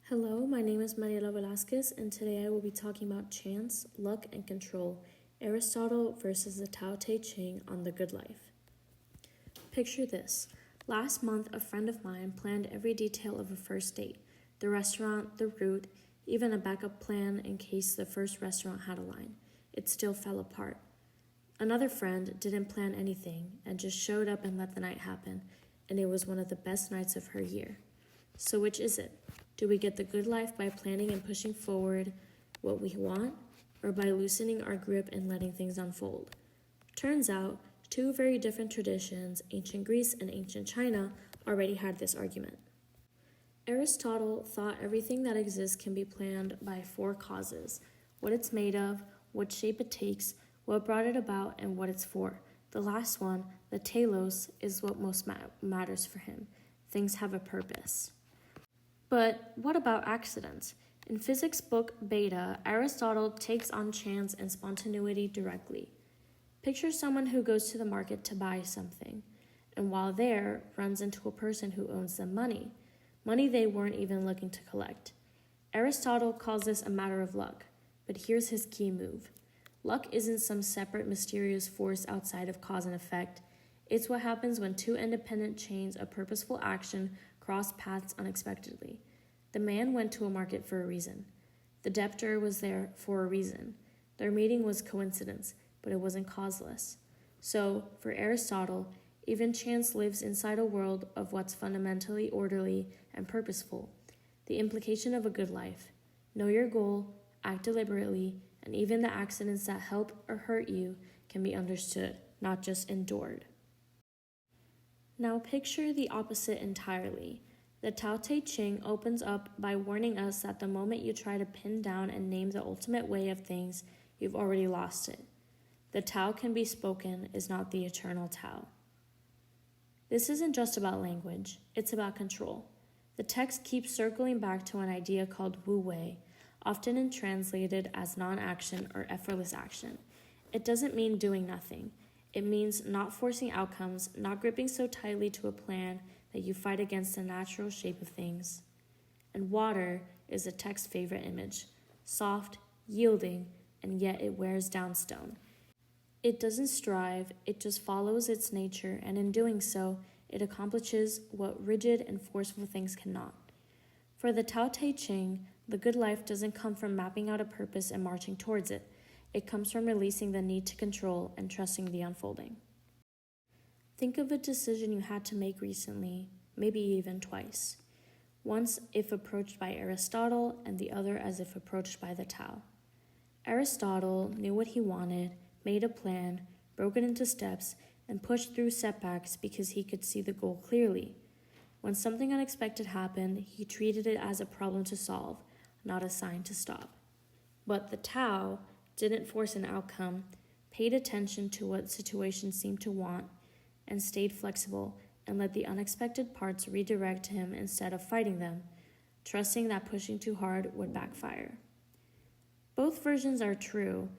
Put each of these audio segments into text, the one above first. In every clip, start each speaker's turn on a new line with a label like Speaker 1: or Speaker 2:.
Speaker 1: Hello, my name is Mariela Velasquez, and today I will be talking about chance, luck, and control, Aristotle versus the Tao Te Ching on the good life. Picture this. Last month, a friend of mine planned every detail of a first date, the restaurant, the route, even a backup plan in case the first restaurant had a line. It still fell apart. Another friend didn't plan anything and just showed up and let the night happen, and it was one of the best nights of her year. So which is it? Do we get the good life by planning and pushing forward what we want, or by loosening our grip and letting things unfold? Turns out, two very different traditions, ancient Greece and ancient China, already had this argument. Aristotle thought everything that exists can be planned by four causes: what it's made of, what shape it takes, what brought it about, and what it's for. The last one, the telos, is what most matters for him. Things have a purpose. But what about accidents? In physics book Beta, Aristotle takes on chance and spontaneity directly. Picture someone who goes to the market to buy something, and while there, runs into a person who owes them money they weren't even looking to collect. Aristotle calls this a matter of luck, but here's his key move. Luck isn't some separate mysterious force outside of cause and effect. It's what happens when two independent chains of purposeful action cross paths unexpectedly. The man went to a market for a reason. The debtor was there for a reason. Their meeting was coincidence, but it wasn't causeless. So, for Aristotle, even chance lives inside a world of what's fundamentally orderly and purposeful. The implication of a good life. Know your goal, act deliberately, and even the accidents that help or hurt you can be understood, not just endured. Now picture the opposite entirely. The Tao Te Ching opens up by warning us that the moment you try to pin down and name the ultimate way of things, you've already lost it. The Tao can be spoken is not the eternal Tao. This isn't just about language, it's about control. The text keeps circling back to an idea called Wu Wei, often translated as non-action or effortless action. It doesn't mean doing nothing. It means not forcing outcomes, not gripping so tightly to a plan that you fight against the natural shape of things. And water is the text's favorite image, soft, yielding, and yet it wears down stone. It doesn't strive, it just follows its nature, and in doing so, it accomplishes what rigid and forceful things cannot. For the Tao Te Ching, the good life doesn't come from mapping out a purpose and marching towards it. It comes from releasing the need to control and trusting the unfolding. Think of a decision you had to make recently, maybe even twice. Once if approached by Aristotle, and the other as if approached by the Tao. Aristotle knew what he wanted, made a plan, broke it into steps, and pushed through setbacks because he could see the goal clearly. When something unexpected happened, he treated it as a problem to solve, not a sign to stop. But the Tao didn't force an outcome, paid attention to what situation seemed to want, and stayed flexible and let the unexpected parts redirect him instead of fighting them, trusting that pushing too hard would backfire. Both versions are true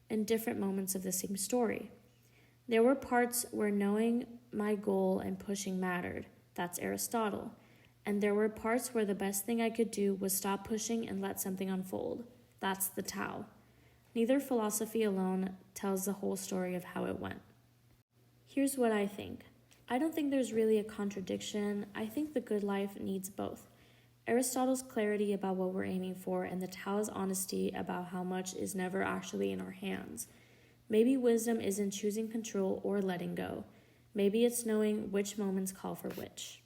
Speaker 1: in different moments of the same story. There were parts where knowing my goal and pushing mattered, that's Aristotle, and there were parts where the best thing I could do was stop pushing and let something unfold, that's the Tao. Neither philosophy alone tells the whole story of how it went. Here's what I think. I don't think there's really a contradiction. I think the good life needs both. Aristotle's clarity about what we're aiming for and the Tao's honesty about how much is never actually in our hands. Maybe wisdom isn't choosing control or letting go. Maybe it's knowing which moments call for which.